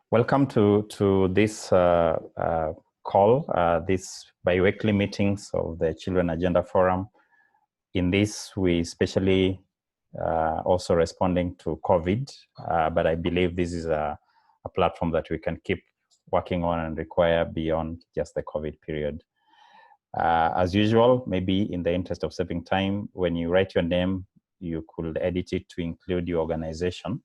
Welcome to this call, this bi-weekly meetings of the Children Agenda Forum. In this, we especially also responding to COVID, but I believe this is a platform that we can keep working on and require beyond just the COVID period. As usual, maybe in the interest of saving time, when you write your name, you could edit it to include your organization.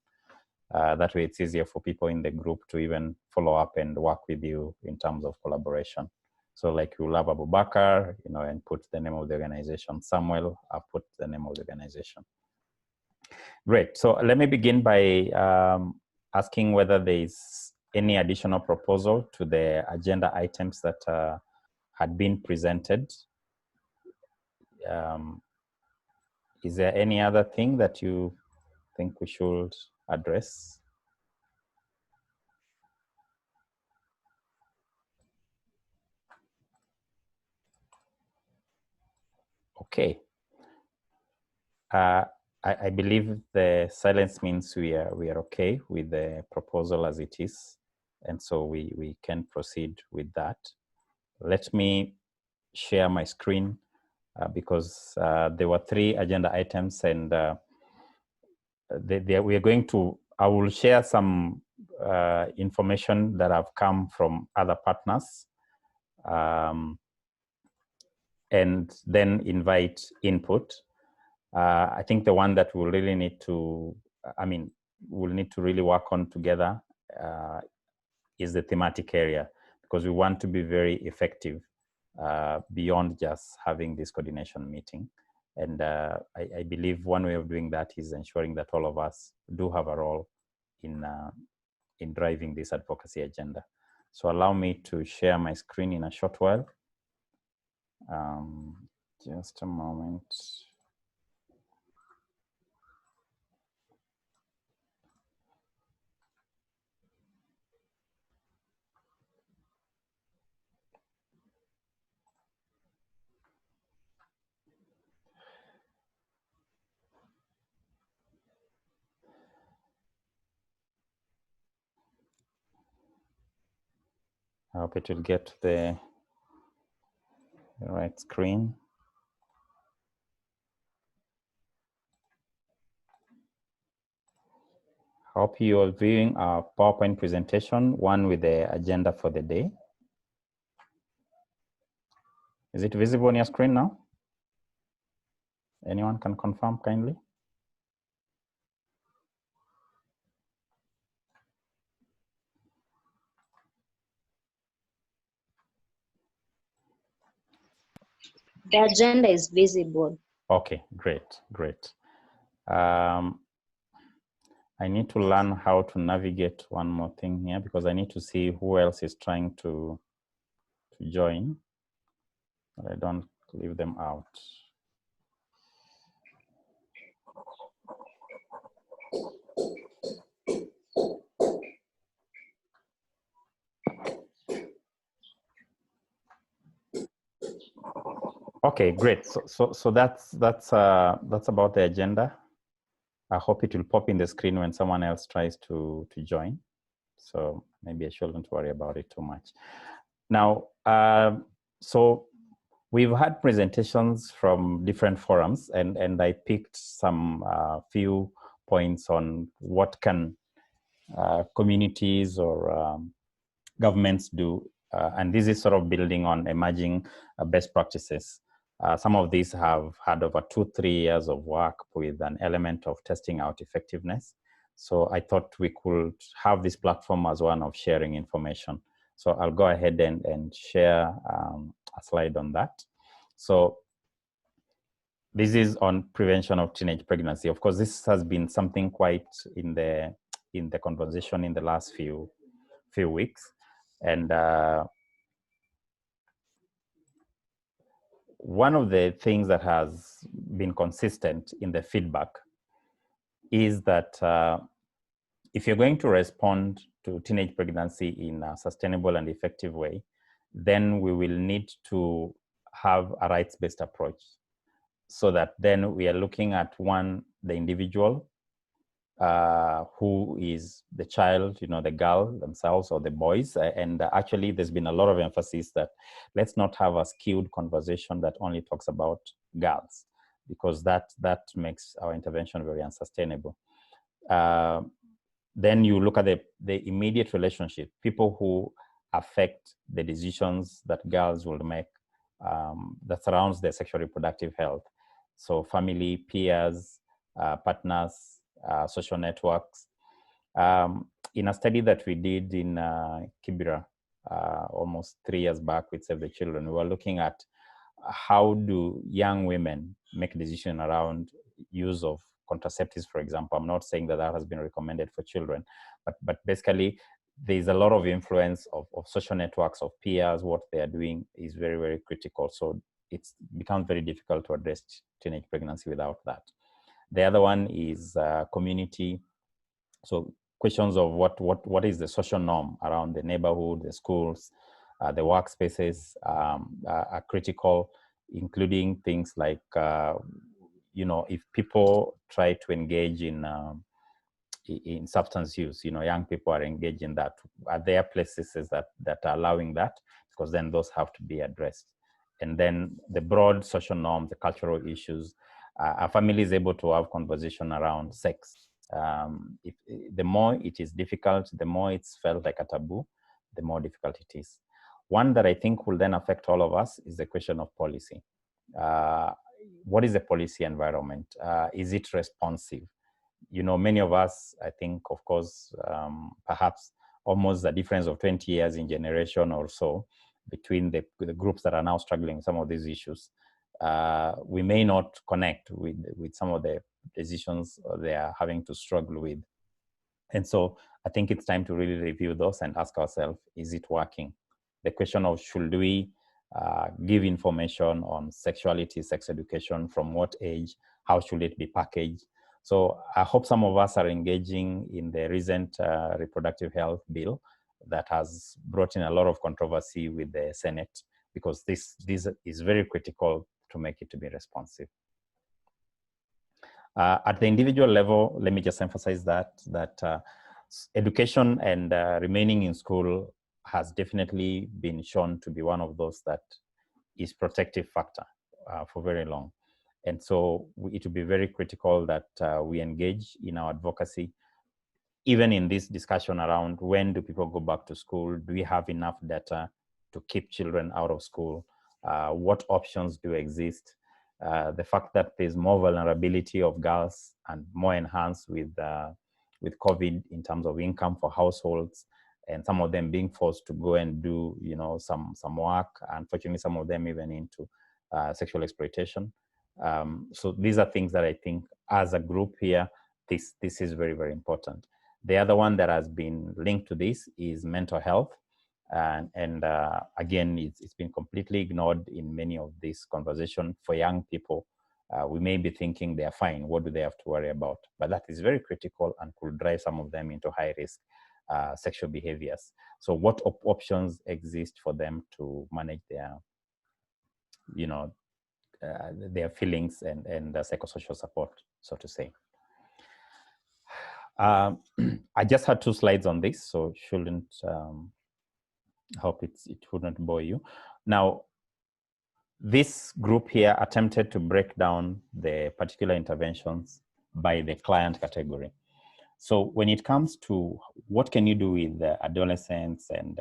That way it's easier for people in the group to even follow up and work with you in terms of collaboration. So like you'll have Abubakar, and put the name of the organization. Samuel, I'll put the name of the organization. Great, so let me begin by asking whether there is any additional proposal to the agenda items that had been presented. Is there any other thing that you think we should address? Okay. I believe the silence means we are okay with the proposal as it is, and so we can proceed with that. Let me share my screen because there were 3 agenda items, and we are going to. I will share some information that have come from other partners, and then invite input. I think the one that we'll really need to, we'll need to really work on together is the thematic area, because we want to be very effective beyond just having this coordination meeting. And I believe one way of doing that is ensuring that all of us do have a role in driving this advocacy agenda. So allow me to share my screen in a short while. Just a moment. I hope it will get the right screen. Hope you are viewing our PowerPoint presentation, one with the agenda for the day. Is it visible on your screen now? Anyone can confirm kindly? The agenda is visible. Okay, great. I need to learn how to navigate one more thing here, because I need to see who else is trying to join, but I don't leave them out. Okay, great. So that's about the agenda. I hope it will pop in the screen when someone else tries to join. So maybe I shouldn't worry about it too much. Now, so we've had presentations from different forums, and I picked some few points on what can communities or governments do. And this is sort of building on emerging best practices. Some of these have had over 2-3 years of work with an element of testing out effectiveness. So I thought we could have this platform as one of sharing information. So I'll go ahead and share a slide on that. So this is on prevention of teenage pregnancy. Of course, this has been something quite in the conversation in the last few weeks. And one of the things that has been consistent in the feedback is that if you're going to respond to teenage pregnancy in a sustainable and effective way, then we will need to have a rights-based approach, so that then we are looking at, one, the individual, who is the child, the girl themselves or the boys. And actually, there's been a lot of emphasis that let's not have a skewed conversation that only talks about girls, because that makes our intervention very unsustainable. Then you look at the immediate relationship, people who affect the decisions that girls will make that surrounds their sexual reproductive health. So family, peers, partners, social networks. In a study that we did in Kibera almost 3 years back with Save the Children, we were looking at how do young women make decisions around use of contraceptives, for example. I'm not saying that has been recommended for children, but basically there's a lot of influence of social networks, of peers. What they are doing is very, very critical. So it's become very difficult to address teenage pregnancy without that. The other one is community. So questions of what is the social norm around the neighborhood, the schools, the workspaces are critical, including things like, if people try to engage in substance use, young people are engaged in that. Are there places that are allowing that? Because then those have to be addressed. And then the broad social norms, the cultural issues, a family is able to have conversation around sex. If the more it is difficult, the more it's felt like a taboo, the more difficult it is. One that I think will then affect all of us is the question of policy. What is the policy environment? Is it responsive? Many of us, I think, of course, perhaps almost a difference of 20 years in generation or so between the groups that are now struggling with some of these issues. We may not connect with some of the decisions they are having to struggle with. And so I think it's time to really review those and ask ourselves, is it working? The question of should we give information on sexuality, sex education, from what age, how should it be packaged? So I hope some of us are engaging in the recent reproductive health bill that has brought in a lot of controversy with the Senate, because this is very critical to make it to be responsive. At the individual level, let me just emphasize that education and remaining in school has definitely been shown to be one of those that is protective factor for very long. And so it will be very critical that we engage in our advocacy, even in this discussion around when do people go back to school? Do we have enough data to keep children out of school? What options do exist? The fact that there's more vulnerability of girls and more enhanced with COVID in terms of income for households, and some of them being forced to go and do some work. Unfortunately, some of them even into sexual exploitation. So these are things that I think, as a group here, this is very, very important. The other one that has been linked to this is mental health. And again, it's been completely ignored in many of these conversations. For young people, we may be thinking they are fine. What do they have to worry about? But that is very critical and could drive some of them into high risk sexual behaviors. So what options exist for them to manage their, their feelings and psychosocial support, so to say. I just had 2 slides on this, so shouldn't hope it wouldn't bore you. Now, this group here attempted to break down the particular interventions by the client category. So when it comes to what can you do with adolescents and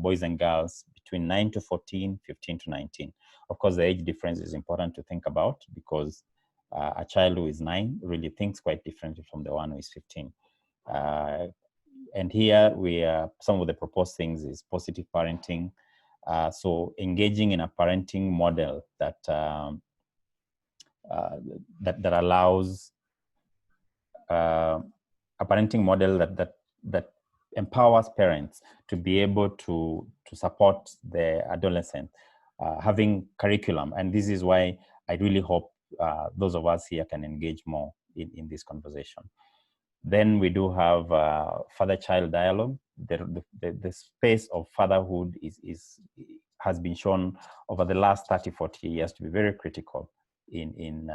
boys and girls between 9 to 14, 15 to 19, of course, the age difference is important to think about, because a child who is 9 really thinks quite differently from the one who is 15. And here some of the proposed things is positive parenting. So engaging in a parenting model that that allows a parenting model that empowers parents to be able to support their adolescent, having curriculum. And this is why I really hope those of us here can engage more in this conversation. Then we do have father-child dialogue. The space of fatherhood has been shown over the last 30, 40 years to be very critical. in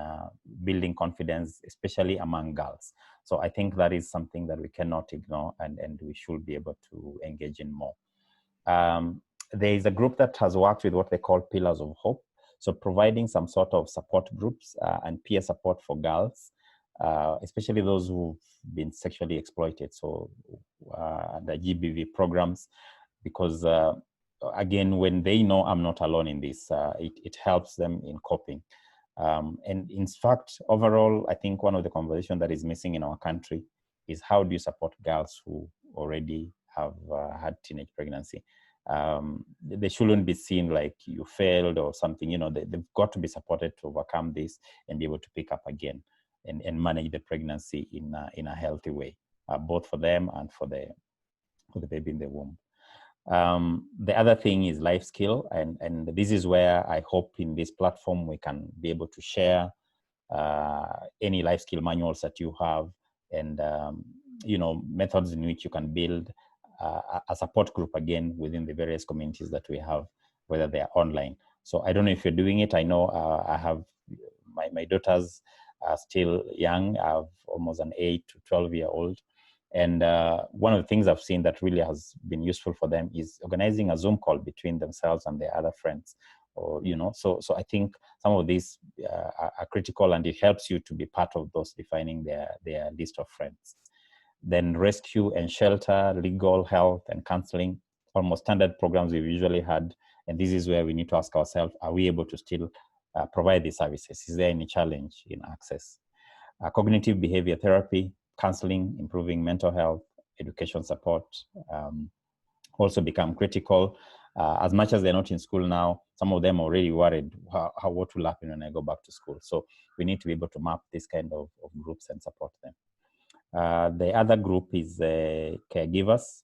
building confidence, especially among girls. So I think that is something that we cannot ignore, and we should be able to engage in more. There is a group that has worked with what they call Pillars of Hope. So providing some sort of support groups and peer support for girls, especially those who've been sexually exploited. So the GBV programs, because again, when they know I'm not alone in this, it helps them in coping. And in fact, overall, I think one of the conversations that is missing in our country is how do you support girls who already have had teenage pregnancy? They shouldn't be seen like you failed or something. You know, they've got to be supported to overcome this and be able to pick up again and manage the pregnancy in a healthy way, both for them and for the baby in the womb. The other thing is life skill, and this is where I hope in this platform we can be able to share any life skill manuals that you have, and you know, methods in which you can build a support group again within the various communities that we have, whether they are online. So I don't know if you're doing it. I know I have my daughters are still young. I have almost an 8 to 12-year-old. And one of the things I've seen that really has been useful for them is organizing a Zoom call between themselves and their other friends. Or, you know, so I think some of these are critical, and it helps you to be part of those defining their list of friends. Then rescue and shelter, legal, health, and counseling, almost standard programs we've usually had. And this is where we need to ask ourselves, are we able to still provide these services? Is there any challenge in access? Cognitive behavior therapy, counseling, improving mental health, education support also become critical. As much as they're not in school now, some of them are already worried what will happen when I go back to school. So we need to be able to map this kind of groups and support them. The other group is caregivers,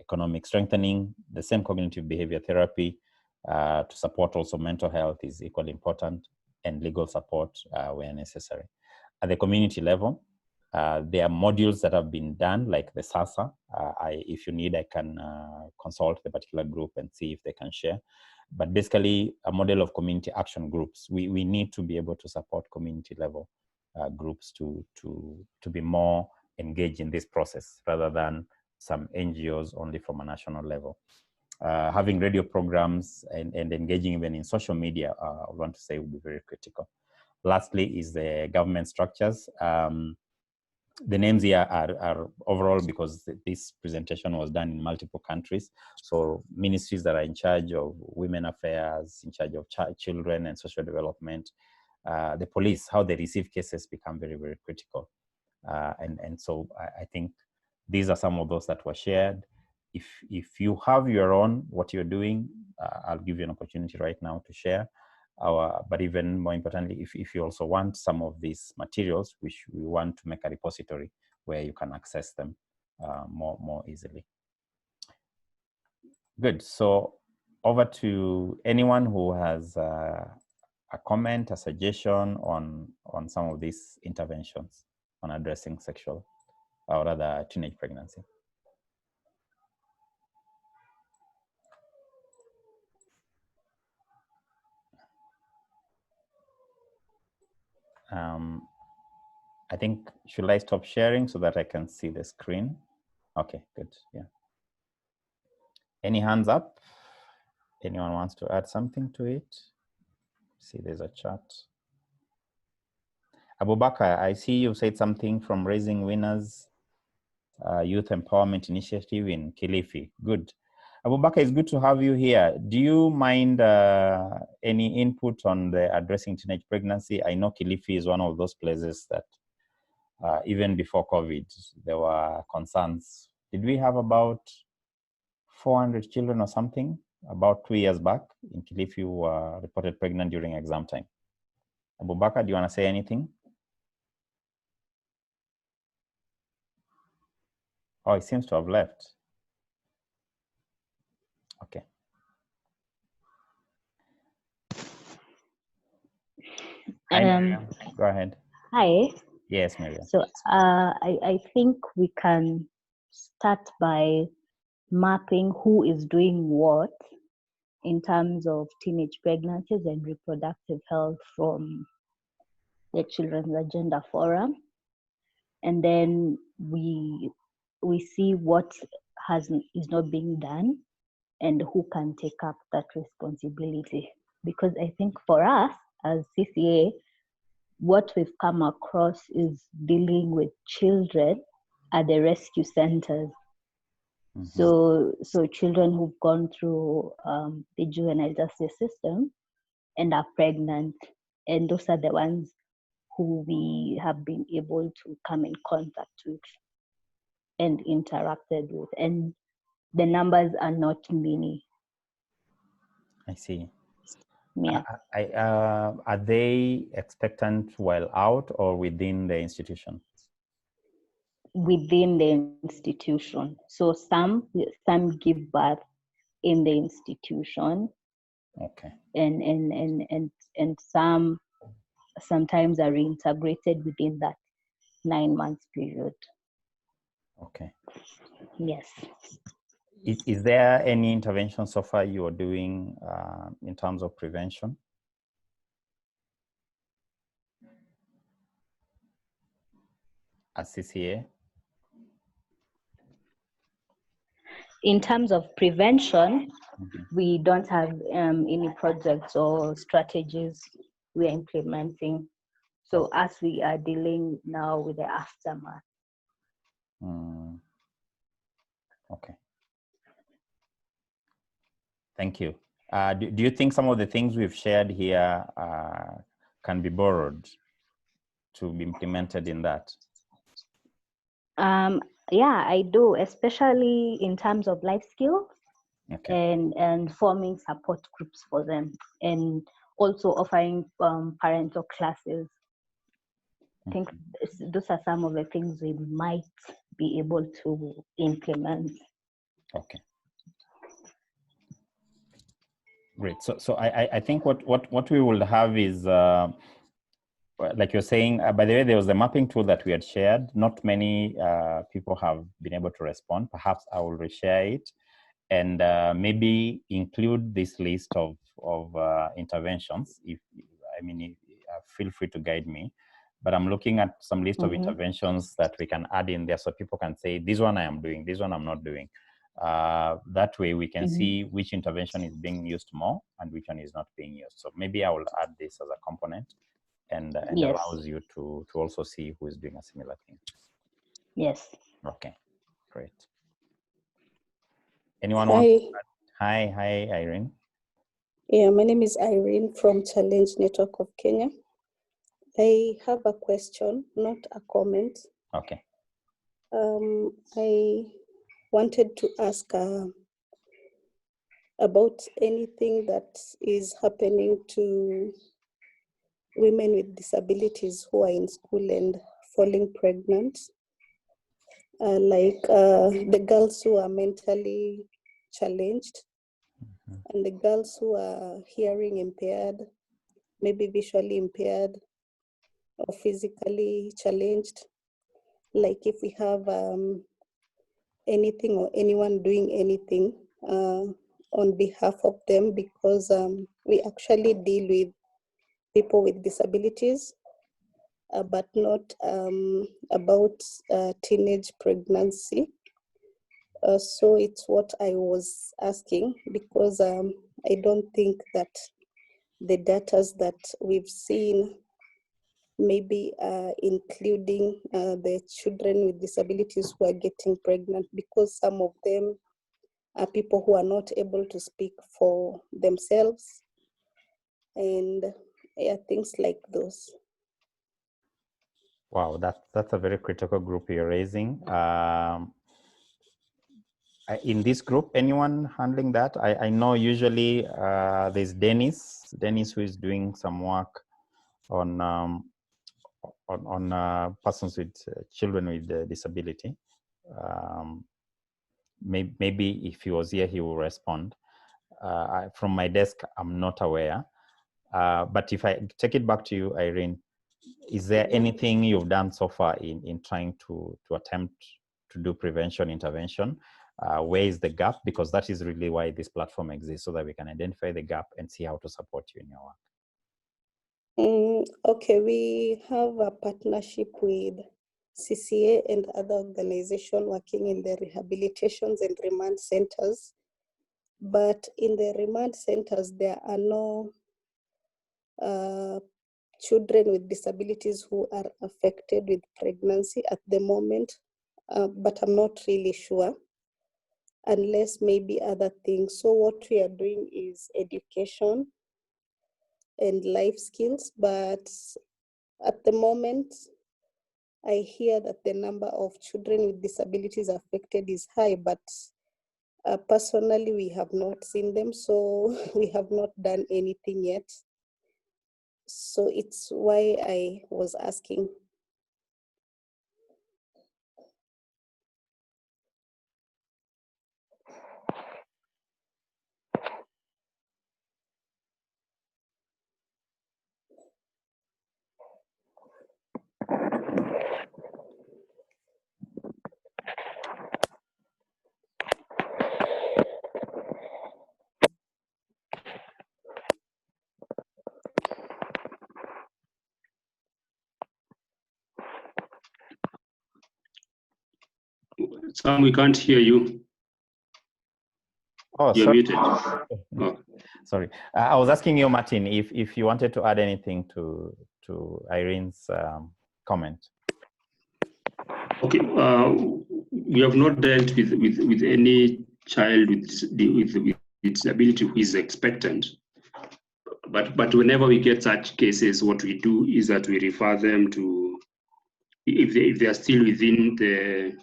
economic strengthening, the same cognitive behavior therapy to support also mental health is equally important, and legal support where necessary. At the community level, there are modules that have been done, like the SASA. If you need, I can consult the particular group and see if they can share. But basically, a model of community action groups. We need to be able to support community level groups to be more engaged in this process, rather than some NGOs only from a national level. Having radio programs and engaging even in social media, I want to say, will be very critical. Lastly is the government structures. The names here are overall because this presentation was done in multiple countries. So ministries that are in charge of women affairs, in charge of children and social development, the police, how they receive cases become very, very critical. And so I think these are some of those that were shared. If you have your own, what you're doing, I'll give you an opportunity right now to share. But even more importantly, if you also want some of these materials, which we want to make a repository where you can access them more easily. Good. So over to anyone who has a comment, a suggestion on some of these interventions on addressing sexual, or rather teenage pregnancy. I think, should I stop sharing so that I can see the screen? Okay, good, yeah. Any hands up? Anyone wants to add something to it? See, there's a chat. Abubakar, I see you said something from Raising Winners Youth Empowerment Initiative in Kilifi. Good. Abubakar, it's good to have you here. Do you mind any input on the addressing teenage pregnancy? I know Kilifi is one of those places that even before COVID, there were concerns. Did we have about 400 children or something about 2 years back in Kilifi who were reported pregnant during exam time? Abubakar, do you want to say anything? Oh, it seems to have left. Okay. Go ahead. Hi. Yes, Miriam. So I think we can start by mapping who is doing what in terms of teenage pregnancies and reproductive health from the Children's Agenda Forum, and then we see what is not being done and who can take up that responsibility. Because I think for us as CCA, what we've come across is dealing with children at the rescue centers. So children who've gone through the juvenile justice system and are pregnant, and those are the ones who we have been able to come in contact with and interacted with, and the numbers are not many. I see. Yeah. Are they expectant while out or within the institution? Within the institution. So some give birth in the institution. Okay. And some sometimes are reintegrated within that 9 months period. Okay. Yes. Is there any intervention so far you are doing in terms of prevention? At CCA? In terms of prevention, we don't have any projects or strategies we are implementing. So as we are dealing now with the aftermath. Okay. Thank you. Do you think some of the things we've shared here can be borrowed to be implemented in that? Yeah, I do, especially in terms of life skills. Okay. And forming support groups for them, and also offering parental classes. I think those are some of the things we might be able to implement. Okay. Great. So I think what we will have is, like you're saying, by the way, there was a mapping tool that we had shared. Not many people have been able to respond. Perhaps I will reshare it and maybe include this list of interventions. Feel free to guide me. But I'm looking at some list of interventions that we can add in there so people can say, this one I am doing, this one I'm not doing. That way we can see which intervention is being used more and which one is not being used. So maybe I will add this as a component and Yes. allows you to also see who is doing a similar thing. Yes. Okay, great. Anyone want to add? Hi, Irene. Yeah, my name is Irene from Challenge Network of Kenya. I have a question, not a comment. Okay. I wanted to ask about anything that is happening to women with disabilities who are in school and falling pregnant, like the girls who are mentally challenged and the girls who are hearing impaired, maybe visually impaired or physically challenged. Like if we have anything or anyone doing anything on behalf of them, because we actually deal with people with disabilities, but not about teenage pregnancy. So it's what I was asking, because I don't think that the data that we've seen maybe including the children with disabilities who are getting pregnant, because some of them are people who are not able to speak for themselves, and things like those. Wow, that's a very critical group you're raising. In this group, anyone handling that? I know usually there's Dennis who is doing some work on persons with children with disability. Maybe if he was here, he will respond. From my desk, I'm not aware. But if I take it back to you, Irene, is there anything you've done so far in trying to attempt to do prevention intervention? Where is the gap? Because that is really why this platform exists, so that we can identify the gap and see how to support you in your work. Okay, we have a partnership with CCA and other organizations working in the rehabilitations and remand centers. But in the remand centers, there are no children with disabilities who are affected with pregnancy at the moment, but I'm not really sure, unless maybe other things. So what we are doing is education and life skills, but at the moment, I hear that the number of children with disabilities affected is high, but personally, we have not seen them, so we have not done anything yet. So it's why I was asking. Sam, we can't hear you. Oh, You're sorry. muted. Oh. Sorry. I was asking you, Martin, if you wanted to add anything to Irene's comment. Okay. We have not dealt with any child with disability who is expectant. But whenever we get such cases, what we do is that we refer them to, if they are still within the,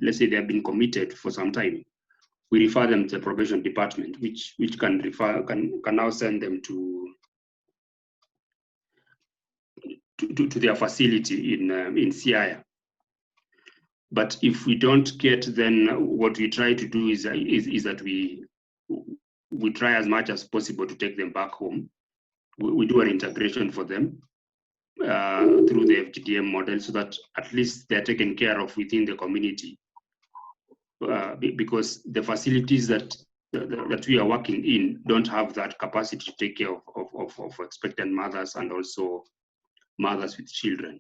let's say they have been committed for some time, we refer them to the probation department, which can now send them to their facility in Siaya. But if we don't get, then what we try to do is that we try as much as possible to take them back home. We do an integration for them through the FGDM model, so that at least they're taken care of within the community. Because the facilities that we are working in don't have that capacity to take care of expectant mothers and also mothers with children,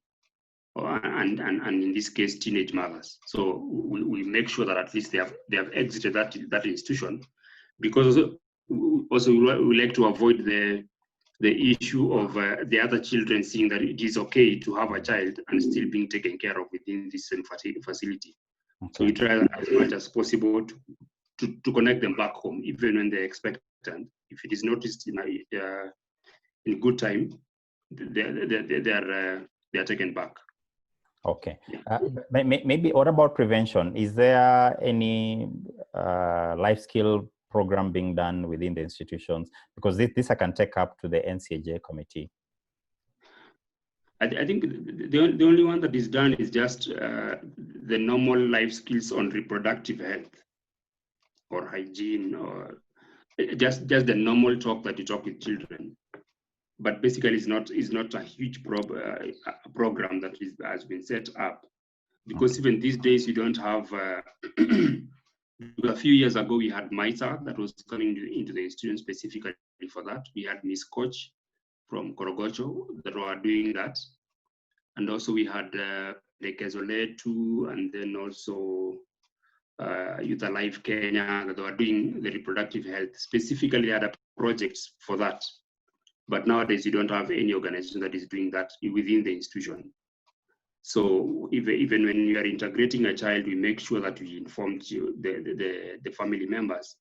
and in this case teenage mothers. So we make sure that at least they have exited that institution, because also we like to avoid the issue of the other children seeing that it is okay to have a child and still being taken care of within this same facility. Okay. So we try as much as possible to connect them back home, even when they're expectant. If it is noticed in good time, they are taken back. Okay. Maybe what about prevention? Is there any life skill program being done within the institutions? Because this I can take up to the NCAJ committee. I think the only one that is done is just the normal life skills on reproductive health or hygiene, or just the normal talk that you talk with children. But basically, it's not a huge program that has been set up, because even these days you don't have. A few years ago, we had MISA that was coming into the institution specifically for that. We had Miss Coach from Korogocho that were doing that. And also we had Lekezole too, and then also Youth Alive Kenya that were doing the reproductive health. Specifically, they had projects for that. But nowadays, you don't have any organization that is doing that within the institution. So even when you are integrating a child, we make sure that we inform the family members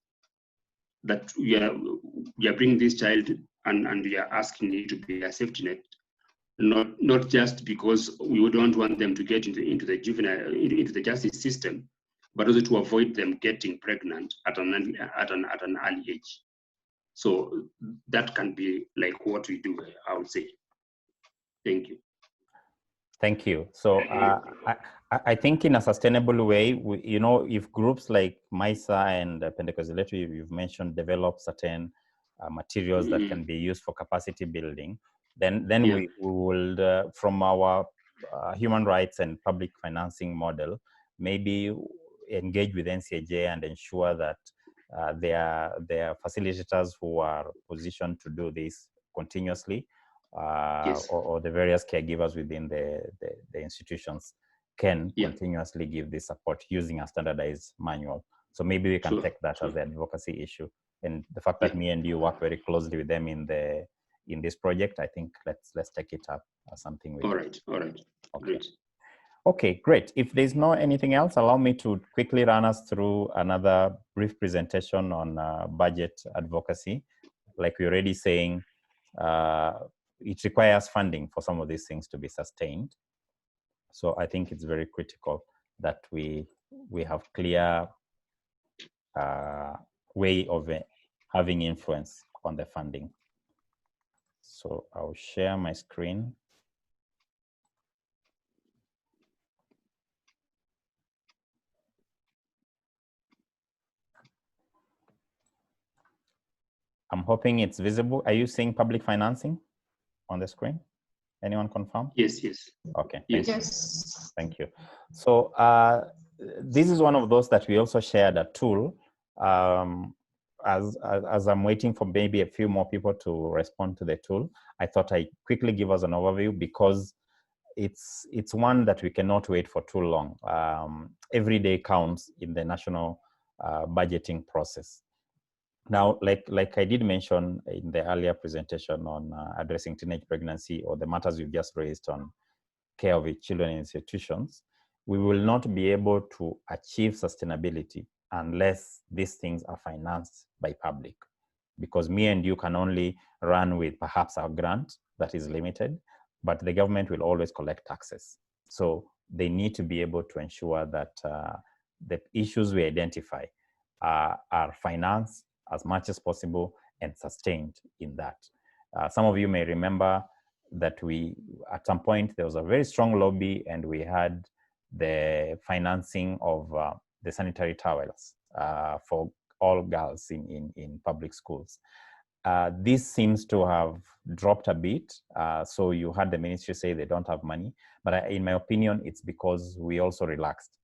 that we are bringing this child and we are asking it to be a safety net, not just because we don't want them to get into the justice system, but also to avoid them getting pregnant at an early age. So that can be like what we do, I would say. Thank you. Thank you. So I think in a sustainable way, if groups like MISA and Pentecostal, you've mentioned, develop certain materials that can be used for capacity building, then we will, from our human rights and public financing model, maybe engage with NCAJ and ensure that there are facilitators who are positioned to do this continuously. Yes. or the various caregivers within the institutions can Yeah. continuously give this support using a standardized manual. So maybe we can Sure, take that sure. as the advocacy issue. And the fact that Yeah. me and you work very closely with them in this project, I think let's take it up as something we All do. right, all right, Okay. great. Okay, great. If there's no anything else, allow me to quickly run us through another brief presentation on budget advocacy. Like we're already saying, it requires funding for some of these things to be sustained. So I think it's very critical that we have clear way of having influence on the funding. So I'll share my screen. I'm hoping it's visible. Are you seeing public financing on the screen? Anyone confirm? Yes, yes. Okay, Yes. Yes. thank you. So this is one of those that we also shared a tool. As I'm waiting for maybe a few more people to respond to the tool, I thought I'd quickly give us an overview because it's one that we cannot wait for too long. Every day counts in the national budgeting process. Now, like I did mention in the earlier presentation on addressing teenage pregnancy or the matters we've just raised on care of children in institutions, we will not be able to achieve sustainability unless these things are financed by public. Because me and you can only run with perhaps our grant that is limited, but the government will always collect taxes. So they need to be able to ensure that the issues we identify are financed as much as possible and sustained in that. Some of you may remember that at some point, there was a very strong lobby and we had the financing of the sanitary towels for all girls in public schools. This seems to have dropped a bit. So you had the ministry say they don't have money, but in my opinion, it's because we also relaxed.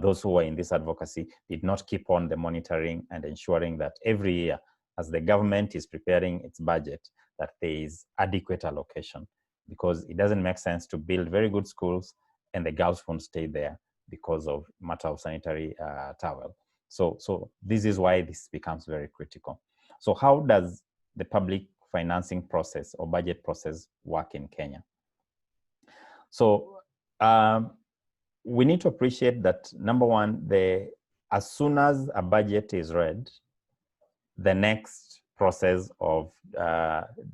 Those who were in this advocacy did not keep on the monitoring and ensuring that every year, as the government is preparing its budget, that there is adequate allocation, because it doesn't make sense to build very good schools and the girls won't stay there because of matter of sanitary towel. So this is why this becomes very critical. So how does the public financing process or budget process work in Kenya? So we need to appreciate that, number one, as soon as a budget is read, the next process of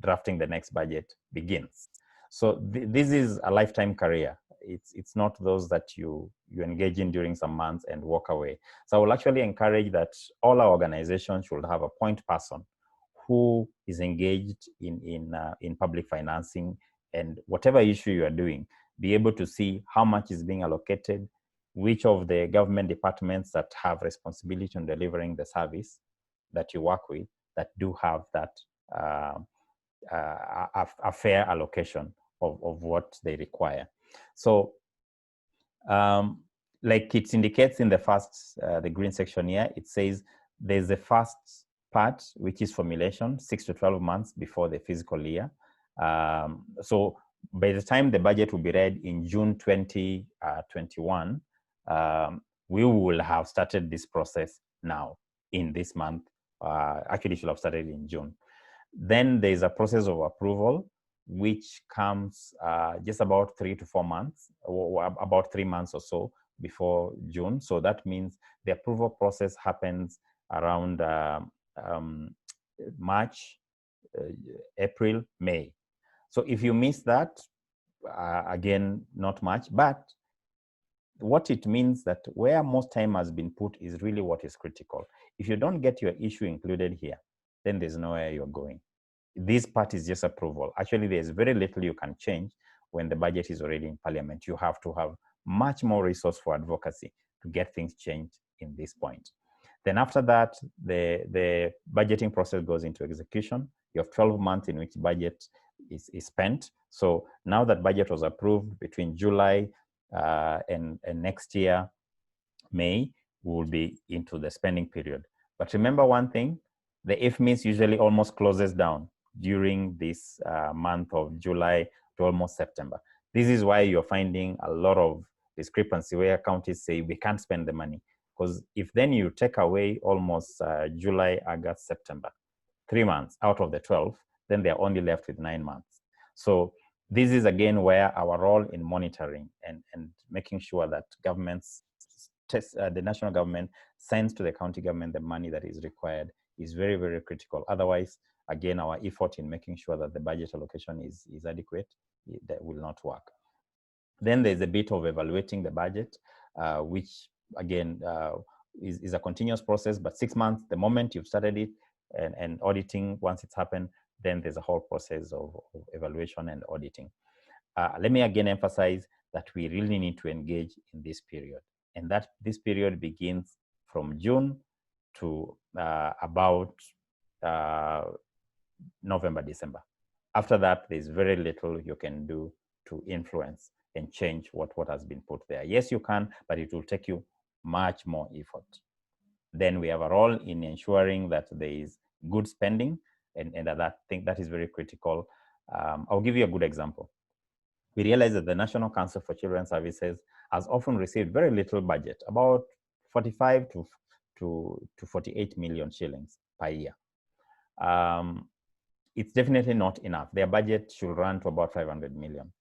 drafting the next budget begins. So this is a lifetime career. It's not those that you engage in during some months and walk away. So I will actually encourage that all our organizations should have a point person who is engaged in public financing, and whatever issue you are doing, be able to see how much is being allocated, which of the government departments that have responsibility on delivering the service that you work with that do have that a fair allocation of what they require. So like it indicates in the first, the green section here, it says there's the first part, which is formulation, 6 to 12 months before the fiscal year. So by the time the budget will be read in June 2021, we will have started this process now in this month. Actually, it should have started in June. Then there's a process of approval, which comes just about 3 to 4 months, or about 3 months or so before June. So that means the approval process happens around March, April, May. So if you miss that, again, not much, but what it means that where most time has been put is really what is critical. If you don't get your issue included here, then there's nowhere you're going. This part is just approval. Actually, there's very little you can change when the budget is already in parliament. You have to have much more resource for advocacy to get things changed in this point. Then after that, the budgeting process goes into execution. You have 12 months in which budget is spent. So now that budget was approved between July and next year, May, we will be into the spending period. But remember one thing, the IFMIS usually almost closes down during this month of July to almost September. This is why you're finding a lot of discrepancy where counties say we can't spend the money. Because if then you take away almost July, August, September, 3 months out of the 12, then they're only left with 9 months. So this is again where our role in monitoring and making sure that governments, the national government sends to the county government the money that is required is very, very critical. Otherwise, again, our effort in making sure that the budget allocation is adequate, that will not work. Then there's a bit of evaluating the budget, which again is a continuous process, but 6 months, the moment you've started it, and auditing, once it's happened, then there's a whole process of evaluation and auditing. Let me again emphasize that we really need to engage in this period, and that this period begins from June to about November, December. After that, there's very little you can do to influence and change what has been put there. Yes, you can, but it will take you much more effort. Then we have a role in ensuring that there is good spending, and I think that is very critical. I'll give you a good example. We realize that the National Council for Children's Services has often received very little budget, about 45 to 48 million shillings per year. It's definitely not enough. Their budget should run to about 500 million.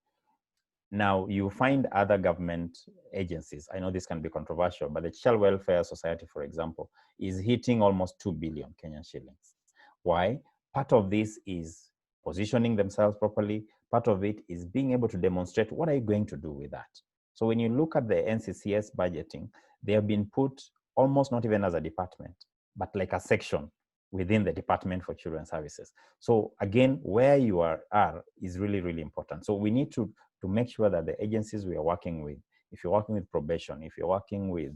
Now, you find other government agencies, I know this can be controversial, but the Child Welfare Society, for example, is hitting almost 2 billion Kenyan shillings. Why? Part of this is positioning themselves properly. Part of it is being able to demonstrate what are you going to do with that. So when you look at the NCCS budgeting, they have been put almost not even as a department, but like a section within the Department for Children's Services. So again, where you are is really, really important. So we need to make sure that the agencies we are working with, if you're working with probation, if you're working with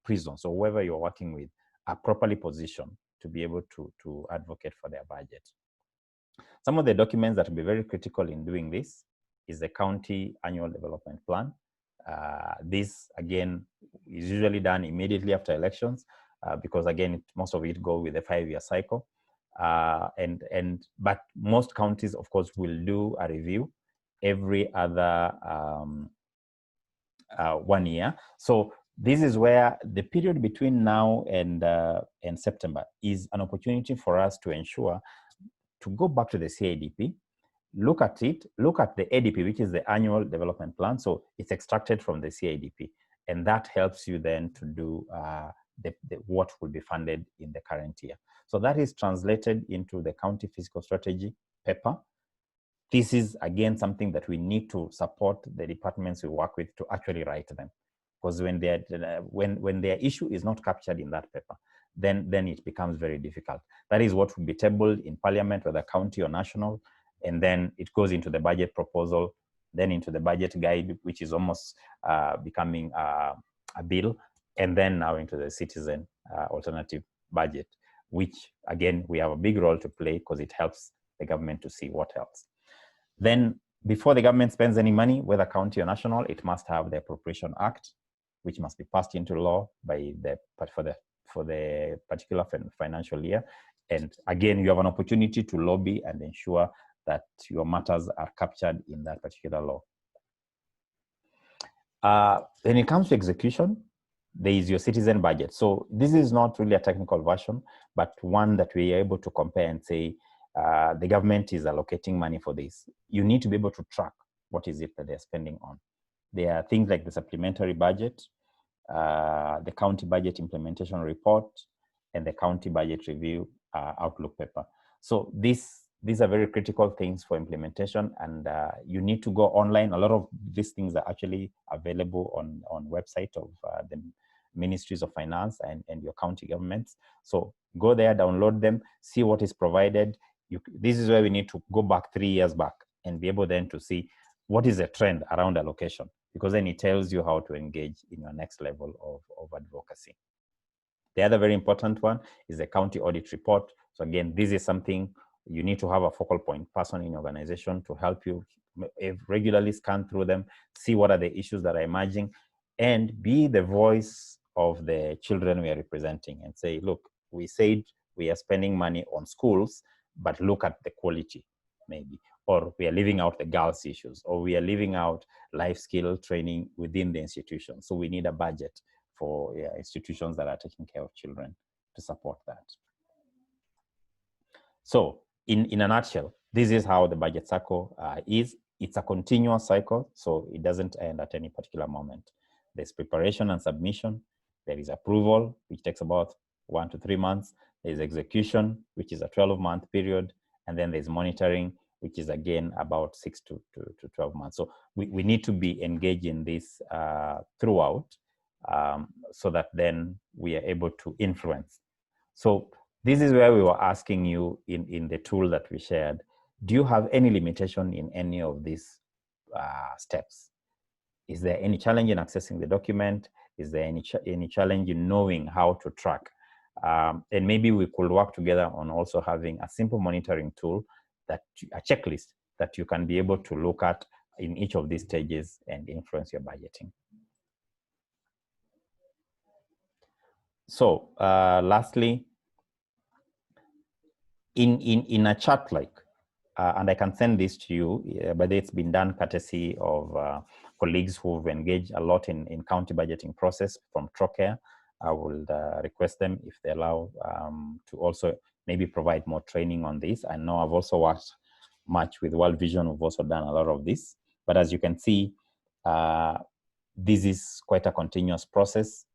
prisons, or whoever you're working with, are properly positioned to be able to advocate for their budget. Some of the documents that will be very critical in doing this is the county annual development plan. This, again, is usually done immediately after elections because, again, most of it go with a 5-year cycle. But most counties, of course, will do a review every other 1 year. So this is where the period between now and September is an opportunity for us to ensure to go back to the CADP, look at it, look at the ADP, which is the annual development plan. So it's extracted from the CADP, and that helps you then to do what will be funded in the current year. So that is translated into the county fiscal strategy paper. This is, again, something that we need to support the departments we work with to actually write them. Because when their issue is not captured in that paper, then it becomes very difficult. That is what will be tabled in Parliament, whether county or national, and then it goes into the budget proposal, then into the budget guide, which is almost becoming a bill, and then now into the citizen alternative budget, which, again, we have a big role to play because it helps the government to see what else. Then, before the government spends any money, whether county or national, it must have the Appropriation Act, which must be passed into law for the particular financial year. And again, you have an opportunity to lobby and ensure that your matters are captured in that particular law. When it comes to execution, there is your citizen budget. So this is not really a technical version, but one that we are able to compare and say, the government is allocating money for this. You need to be able to track what is it that they're spending on. There are things like the supplementary budget, the county budget implementation report, and the county budget review outlook paper. So these are very critical things for implementation, and you need to go online. A lot of these things are actually available on website of the ministries of finance and your county governments. So go there, download them, see what is provided. This is where we need to go back 3 years back and be able then to see what is the trend around allocation, because then it tells you how to engage in your next level of advocacy. The other very important one is the county audit report. So again, this is something you need to have a focal point person in your organization to help you regularly scan through them, see what are the issues that are emerging, and be the voice of the children we are representing and say, look, we said we are spending money on schools, but look at the quality maybe, or we are leaving out the girls issues, or we are leaving out life skill training within the institution. So we need a budget for institutions that are taking care of children to support that. So in a nutshell, this is how the budget cycle is. It's a continuous cycle, so it doesn't end at any particular moment. There's preparation and submission. There is approval, which takes about 1 to 3 months. There's execution, which is a 12-month period. And then there's monitoring, which is again about 6 to 12 months. So we need to be engaged in this throughout, so that then we are able to influence. So this is where we were asking you in the tool that we shared, do you have any limitation in any of these steps? Is there any challenge in accessing the document? Is there any challenge in knowing how to track? And maybe we could work together on also having a simple monitoring tool, a checklist that you can be able to look at in each of these stages and influence your budgeting. So lastly, in a chart like, and I can send this to you, but it's been done courtesy of colleagues who've engaged a lot in county budgeting process from Trocare. I will request them, if they allow, to also maybe provide more training on this. I know I've also worked much with World Vision. We've also done a lot of this. But as you can see, this is quite a continuous process,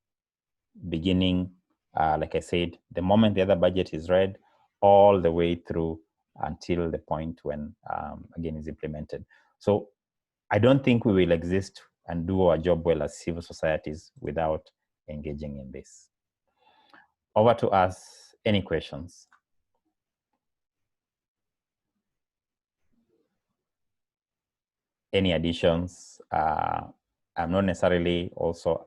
beginning, like I said, the moment the other budget is read, all the way through until the point when, again, is implemented. So I don't think we will exist and do our job well as civil societies without engaging in this. Over to us. Any questions? Any additions? I'm not necessarily also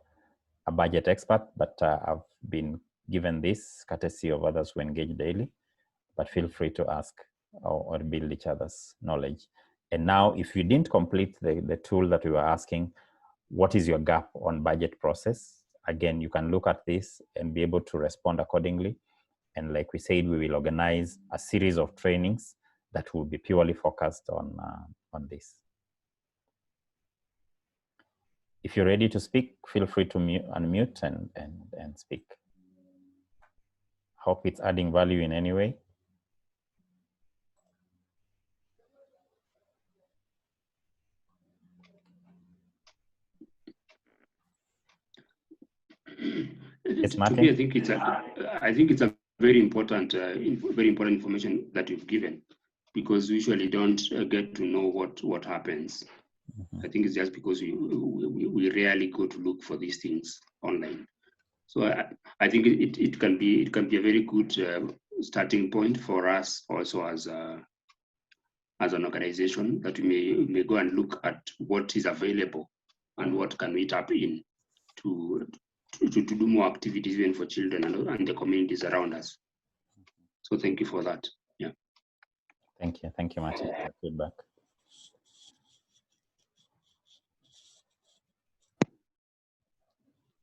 a budget expert, but I've been given this courtesy of others who engage daily, but feel free to ask or build each other's knowledge. And now, if you didn't complete the tool that we were asking, what is your gap on budget process? Again, you can look at this and be able to respond accordingly. And like we said, we will organize a series of trainings that will be purely focused on this. If you're ready to speak, feel free to unmute and speak. Hope it's adding value in any way. Yes, Martin? To me, I think it's a very important information that you've given, because we usually don't get to know what happens. I think it's just because we rarely go to look for these things online. So I think it can be a very good starting point for us also as an organization, that we may go and look at what is available and what can we tap in to do more activities even for children and the communities around us. So thank you for that. Yeah. Thank you, Martin, for your feedback.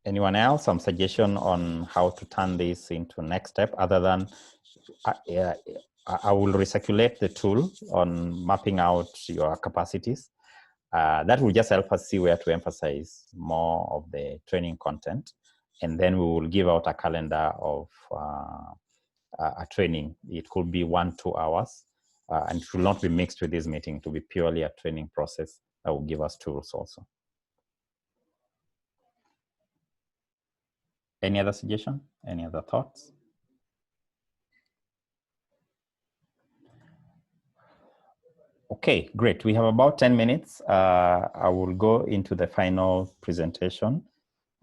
Anyone else? Some suggestion on how to turn this into next step, other than I will recirculate the tool on mapping out your capacities. That will just help us see where to emphasize more of the training content. And then we will give out a calendar of a training. It could be 1-2 hours, and it will not be mixed with this meeting. It will be purely a training process that will give us tools also. Any other suggestion? Any other thoughts? Okay, great. We have about 10 minutes. I will go into the final presentation.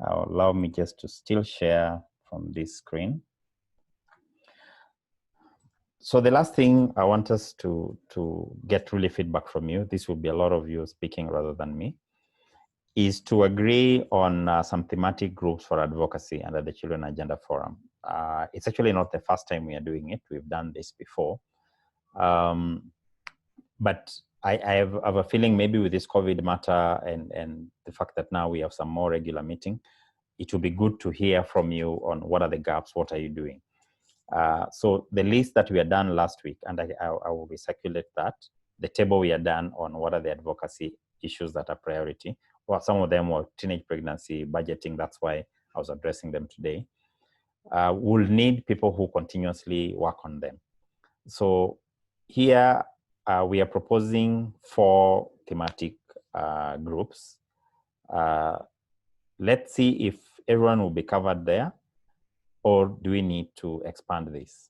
Allow me just to still share from this screen. So the last thing I want us to get really feedback from you, this will be a lot of you speaking rather than me, is to agree on some thematic groups for advocacy under the Children Agenda Forum. It's actually not the first time we are doing it. We've done this before. But I have a feeling maybe with this COVID matter and the fact that now we have some more regular meeting, it will be good to hear from you on what are the gaps, what are you doing. So the list that we had done last week, and I will recirculate that, the table we had done on what are the advocacy issues that are priority. Well, some of them were teenage pregnancy, budgeting. That's why I was addressing them today. We'll need people who continuously work on them. So here we are proposing 4 thematic groups. Let's see if everyone will be covered there, or do we need to expand this?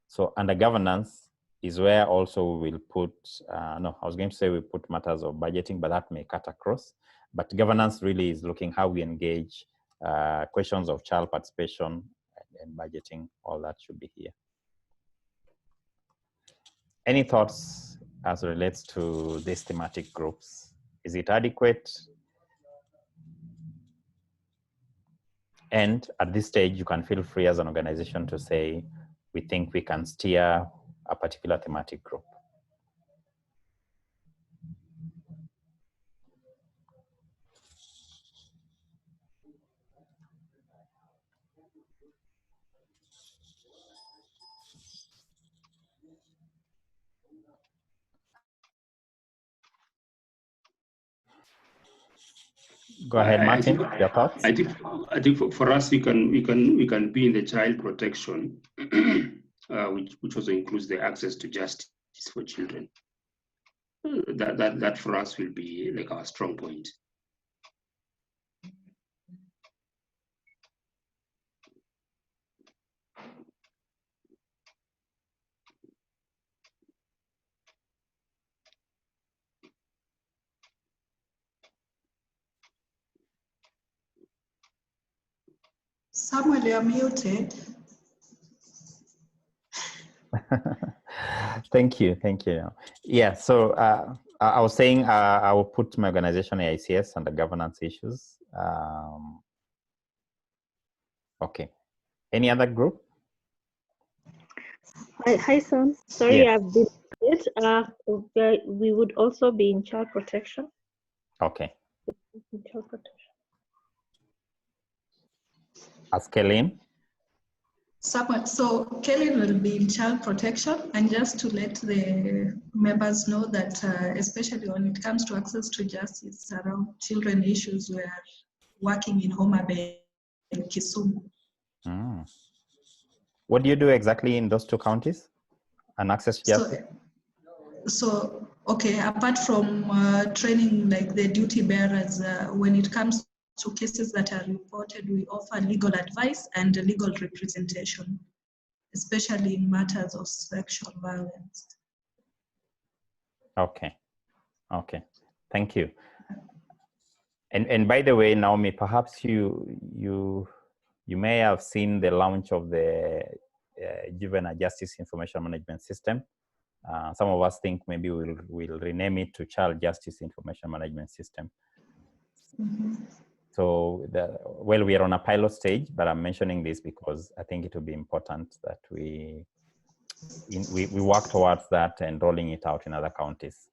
So under governance is where also we will put, no, I was going to say we put matters of budgeting, but that may cut across. But governance really is looking how we engage questions of child participation and budgeting, all that should be here. Any thoughts as it relates to these thematic groups? Is it adequate? And at this stage, you can feel free as an organization to say, we think we can steer a particular thematic group. Go ahead, Martin. Your thoughts? I think for us, we can be in the child protection, which also includes the access to justice for children. That for us will be like our strong point. Samuel, you're muted. Thank you. Yeah, so I was saying I will put my organization AICS under governance issues. Okay. Any other group? Hi, Sam. Sorry, Yes. I've been late. We would also be in child protection. Okay. In child protection. Ask Kelly. Samuel, so Kelly will be in child protection, and just to let the members know that especially when it comes to access to justice around children issues, we are working in Homa Bay and Kisumu. What do you do exactly in those 2 counties? And access to justice? So okay, apart from training like the duty bearers, when it comes to cases that are reported, we offer legal advice and legal representation, especially in matters of sexual violence. Okay. Thank you. And by the way, Naomi, perhaps you may have seen the launch of the Juvenile Justice Information Management System. Some of us think maybe we'll rename it to Child Justice Information Management System. Mm-hmm. So, we are on a pilot stage, but I'm mentioning this because I think it will be important that we work towards that and rolling it out in other counties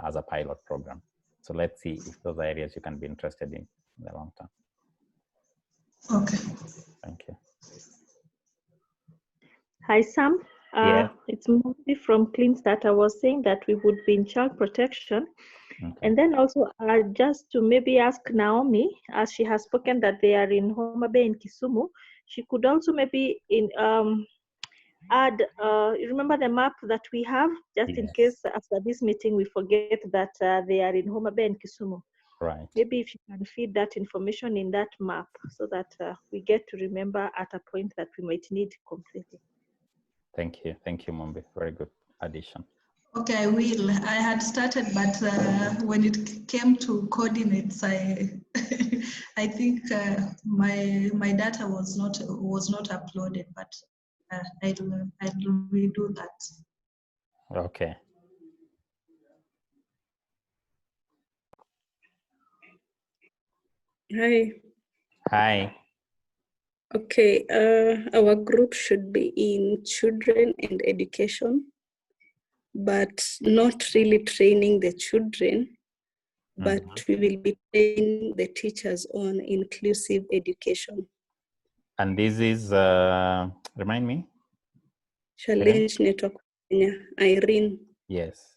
as a pilot program. So let's see if those are areas you can be interested in the long term. Okay. Thank you. Hi, Sam. Yeah. It's mostly from Clean Start. I was saying that we would be in child protection. Okay. And then also just to maybe ask Naomi, as she has spoken that they are in Homa Bay and Kisumu, she could also maybe add, you remember the map that we have, just Yes. in case after this meeting we forget that they are in Homa Bay and Kisumu. Right. Maybe if you can feed that information in that map so that we get to remember at a point that we might need completely. Thank you, Mombi. Very good addition. Okay, I will. I had started, but when it came to coordinates, I I think my data was not uploaded, but I'll redo that. Okay. Hi. Okay, our group should be in children and education, but not really training the children, but we will be training the teachers on inclusive education. And this is, remind me? Challenge Network Kenya. Irene. Yes.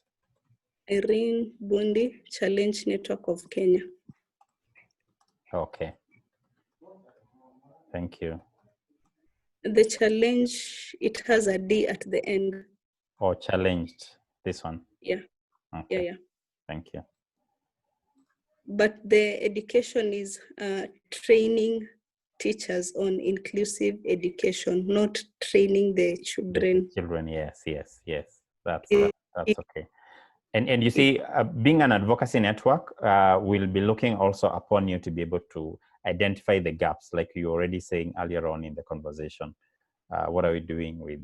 Irene Bundi, Challenge Network of Kenya. Okay. Thank you. The challenge, it has a D at the end. Or challenged, this one? Yeah. Okay. Yeah. Thank you. But the education is training teachers on inclusive education, not training the children. The children, yes. That's okay. And you see, being an advocacy network, we'll be looking also upon you to be able to identify the gaps, like you were already saying earlier on in the conversation. What are we doing with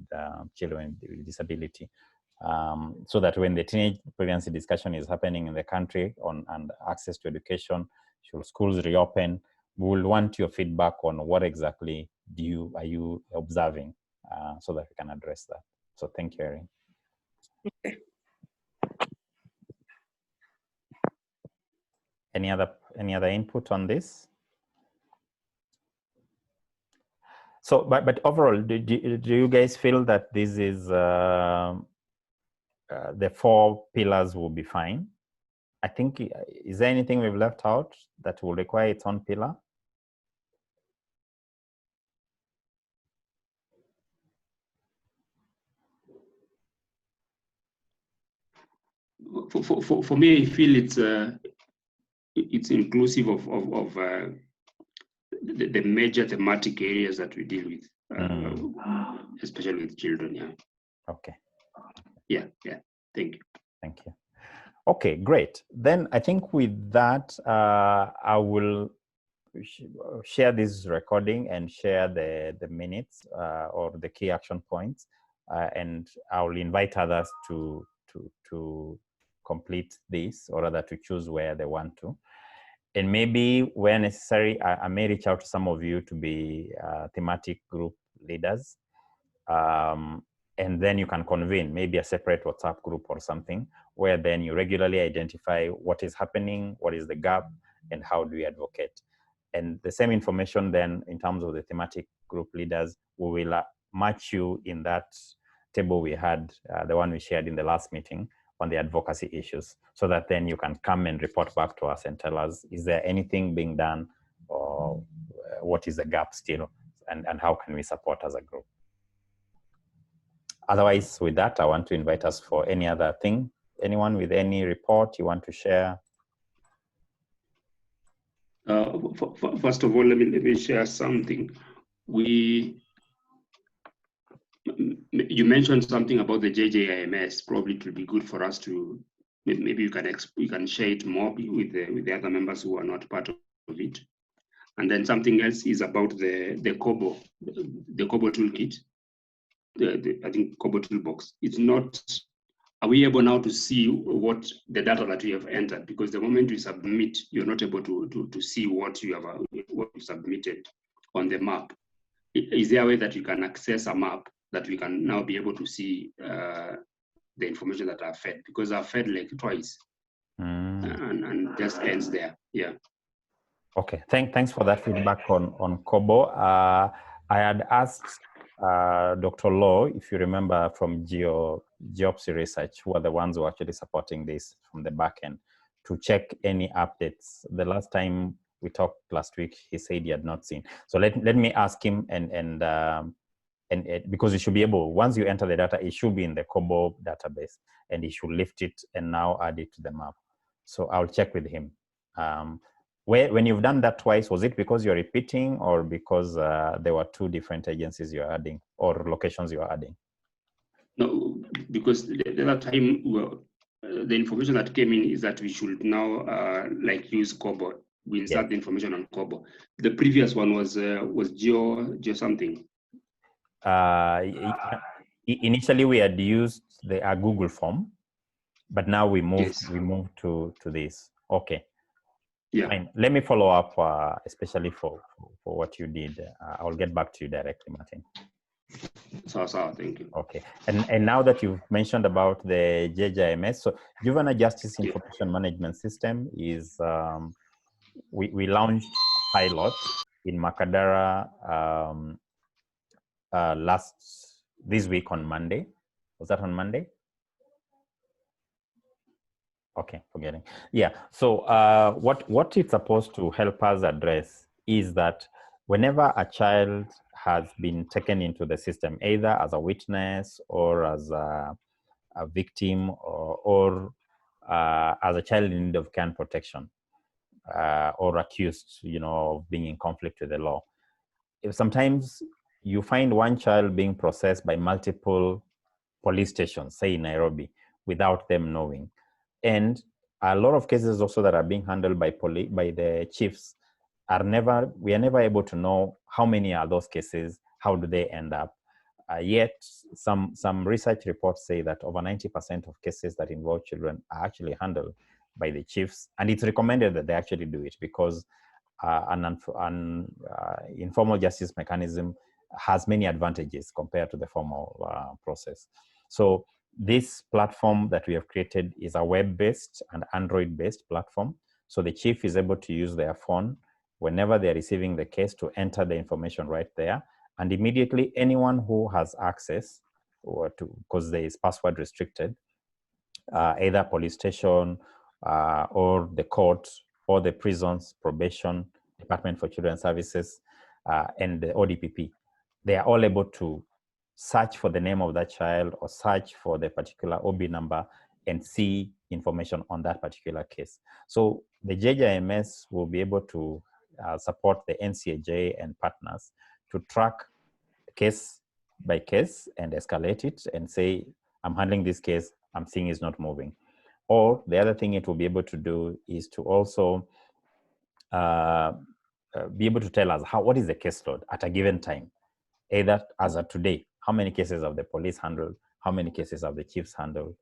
children with disability? So that when the teenage pregnancy discussion is happening in the country on and access to education, should schools reopen, we will want your feedback on what exactly are you observing, so that we can address that. So thank you, Erin. Okay. Any other input on this? So, but overall, do you guys feel that this is the 4 pillars will be fine? I think, is there anything we've left out that will require its own pillar? For me, I feel it's inclusive of the major thematic areas that we deal with, especially with children. Yeah. Okay. Yeah. Thank you. Thank you. Okay, great. Then I think with that, I will share this recording and share the minutes or the key action points, and I will invite others to complete this, or rather to choose where they want to. And maybe where necessary, I may reach out to some of you to be thematic group leaders. And then you can convene maybe a separate WhatsApp group or something, where then you regularly identify what is happening, what is the gap, and how do we advocate. And the same information then in terms of the thematic group leaders, we will match you in that table we had, the one we shared in the last meeting on the advocacy issues, so that then you can come and report back to us and tell us, is there anything being done, or what is the gap still, and how can we support as a group? Otherwise, with that, I want to invite us for any other thing. Anyone with any report you want to share? First of all, let me share something. You mentioned something about the JJIMS. Probably it will be good for us to, maybe you can share it more with the other members who are not part of it. And then something else is about the Kobo toolkit. I think Kobo toolbox. It's not. Are we able now to see what the data that we have entered? Because the moment you submit, you're not able to see what you submitted on the map. Is there a way that you can access a map that we can now be able to see the information that are fed? Because I've fed like twice, and just ends there. Yeah. Okay. Thanks for that feedback on Kobo. I had asked Dr. Law, if you remember, from Geopsy Research, who are the ones who are actually supporting this from the back end, to check any updates. The last time we talked last week, he said he had not seen. So let me ask him, and because you should be able, once you enter the data, it should be in the Kobo database, and he should lift it and now add it to the map. So I'll check with him. When you've done that twice, was it because you're repeating, or because there were 2 different agencies you're adding, or locations you're adding? No, because the other time, the information that came in is that we should now like use Kobo. We insert the information on Kobo. The previous one was Geo something. Initially, we had used the Google form, but now we moved to this. Okay. Yeah. Fine. Let me follow up, especially for what you did. I'll get back to you directly, Martin. So thank you. Okay. And now that you've mentioned about the JJIMS, so Juvenile Justice Information Management System is, we launched a pilot in Makadara this week on Monday. Was that on Monday? Okay, forgetting. Yeah, so what it's supposed to help us address is that whenever a child has been taken into the system, either as a witness or as a victim or as a child in need of care and protection, or accused, of being in conflict with the law, if sometimes you find one child being processed by multiple police stations, say in Nairobi, without them knowing. And a lot of cases also that are being handled by the chiefs we are never able to know how many are those cases, how do they end up. Yet some research reports say that over 90% of cases that involve children are actually handled by the chiefs, and it's recommended that they actually do it because an informal justice mechanism has many advantages compared to the formal process. So this platform that we have created is a web-based and Android-based platform. So the chief is able to use their phone whenever they're receiving the case to enter the information right there. And immediately anyone who has access, because there is password restricted, either police station or the court or the prisons, probation, Department for Children's Services, and the ODPP, they are all able to search for the name of that child or search for the particular OB number and see information on that particular case. So the JJMS will be able to support the NCAJ and partners to track case by case and escalate it and say, I'm handling this case, I'm seeing it's not moving. Or the other thing it will be able to do is to also be able to tell us what is the caseload at a given time, either as of today, how many cases have the police handled, how many cases have the chiefs handled,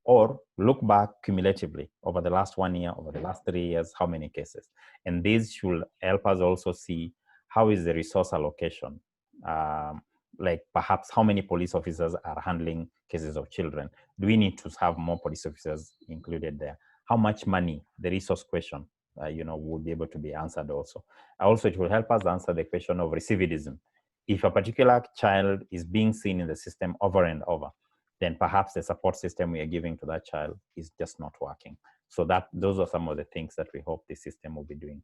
or look back cumulatively over the last 1 year, over the last 3 years, how many cases. And these should help us also see how is the resource allocation, like perhaps how many police officers are handling cases of children. Do we need to have more police officers included there? How much money, the resource question, will be able to be answered also. Also, it will help us answer the question of recidivism. If a particular child is being seen in the system over and over, then perhaps the support system we are giving to that child is just not working. So those are some of the things that we hope the system will be doing.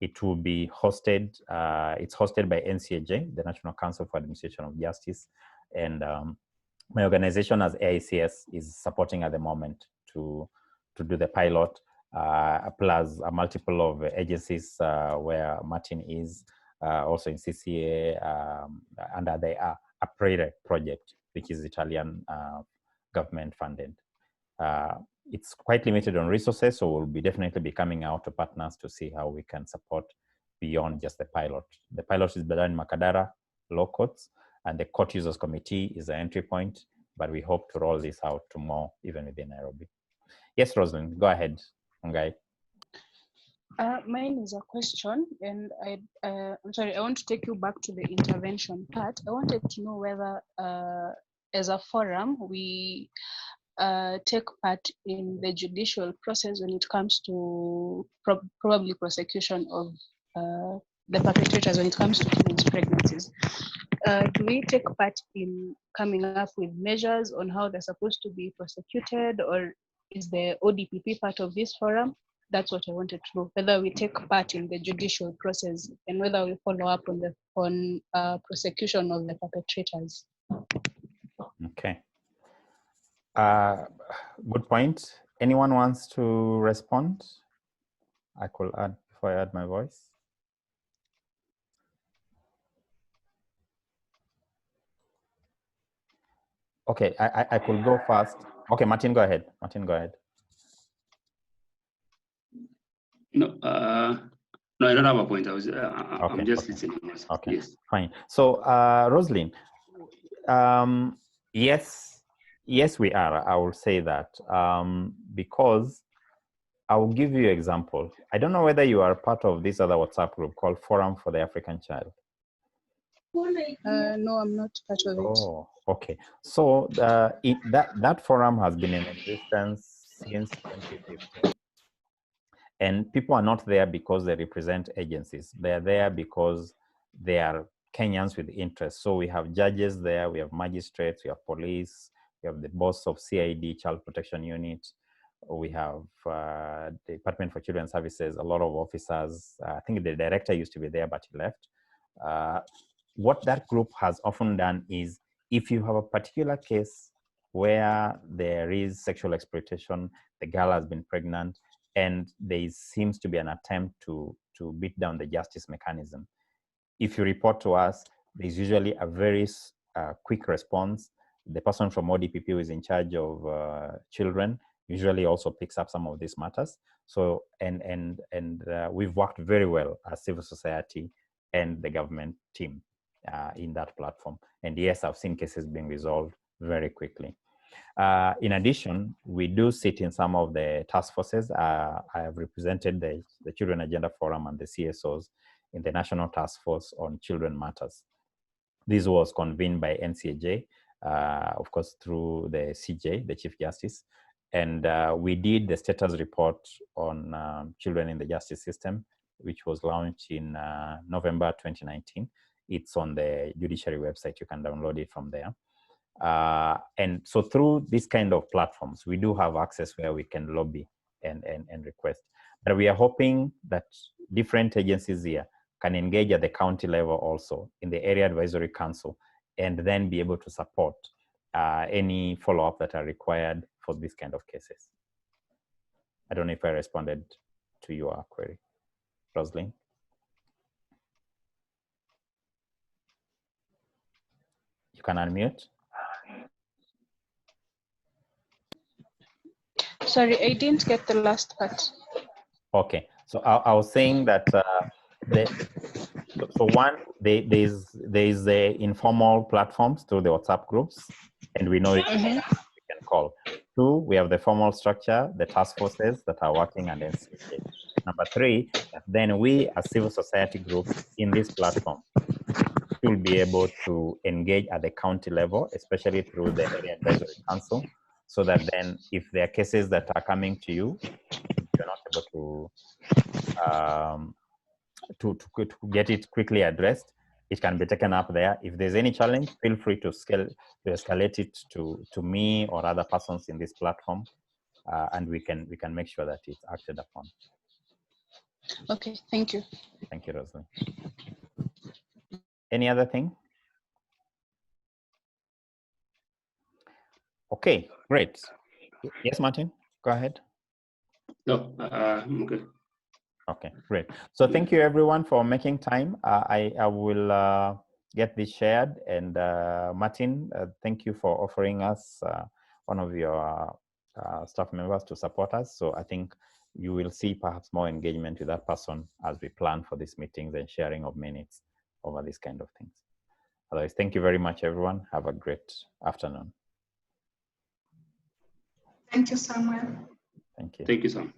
It will be hosted, it's hosted by NCAJ, the National Council for Administration of Justice. And my organization as AICS is supporting at the moment to do the pilot, plus a multiple of agencies where Martin is, also in CCA, under the Aprire project, which is Italian government funded. It's quite limited on resources, so we'll definitely be coming out to partners to see how we can support beyond just the pilot. The pilot is done in Makadara, law courts, and the court users committee is the entry point, but we hope to roll this out to more even within Nairobi. Yes, Rosalind, go ahead. Okay. Mine is a question, and I'm sorry, I want to take you back to the intervention part. I wanted to know whether, as a forum, we take part in the judicial process when it comes to probably prosecution of the perpetrators when it comes to teenage pregnancies. Do we take part in coming up with measures on how they're supposed to be prosecuted, or is the ODPP part of this forum? That's what I wanted to know, whether we take part in the judicial process and whether we follow up on prosecution of the perpetrators. Okay. Good point. Anyone wants to respond? I could add before I add my voice. Okay, I could go first. Okay, Martin, go ahead. Martin, go ahead. No, no, I don't have a point. Okay, I'm just listening. Okay, yes. Fine. So, Rosalind, yes, we are. I will say that because I will give you an example. I don't know whether you are part of this other WhatsApp group called Forum for the African Child. No, I'm not part of it. Oh, okay. So that forum has been in existence since 2015. And people are not there because they represent agencies. They are there because they are Kenyans with interest. So we have judges there, we have magistrates, we have police, we have the boss of CID, Child Protection Unit, we have the Department for Children's Services, a lot of officers. I think the director used to be there, but he left. What that group has often done is, if you have a particular case where there is sexual exploitation, the girl has been pregnant, and there seems to be an attempt to beat down the justice mechanism, if you report to us, there's usually a very quick response. The person from ODPP who is in charge of children usually also picks up some of these matters. So, and we've worked very well as civil society and the government team in that platform. And yes, I've seen cases being resolved very quickly. In addition, we do sit in some of the task forces. I have represented the Children Agenda Forum and the CSOs in the National Task Force on Children Matters. This was convened by NCAJ, of course, through the CJ, the Chief Justice. And we did the status report on children in the justice system, which was launched in November 2019. It's on the judiciary website. You can download it from there. And so through this kind of platforms, we do have access where we can lobby and request. But we are hoping that different agencies here can engage at the county level also in the Area Advisory Council, and then be able to support any follow-up that are required for this kind of cases. I don't know if I responded to your query, Rosalind. You can unmute. Sorry, I didn't get the last part. Okay, so I was saying that so one, there is the informal platforms through the WhatsApp groups, and we know it we can call. Two, we have the formal structure, the task forces that are working, and then number three, then we as civil society groups in this platform will be able to engage at the county level, especially through the Area Advisory Council, so that then if there are cases that are coming to you, you're not able to get it quickly addressed, it can be taken up there. If there's any challenge, feel free to escalate it to me or other persons in this platform, and we can make sure that it's acted upon. Okay, thank you. Thank you, Rosalind. Any other thing? Okay, great. Yes, Martin, go ahead. No, I'm okay. Okay, great. So thank you everyone for making time. I will get this shared, and Martin, thank you for offering us one of your staff members to support us. So I think you will see perhaps more engagement with that person as we plan for these meetings and sharing of minutes over these kind of things. Otherwise, thank you very much, everyone. Have a great afternoon. Thank you, Samuel. Thank you. Thank you, Sam.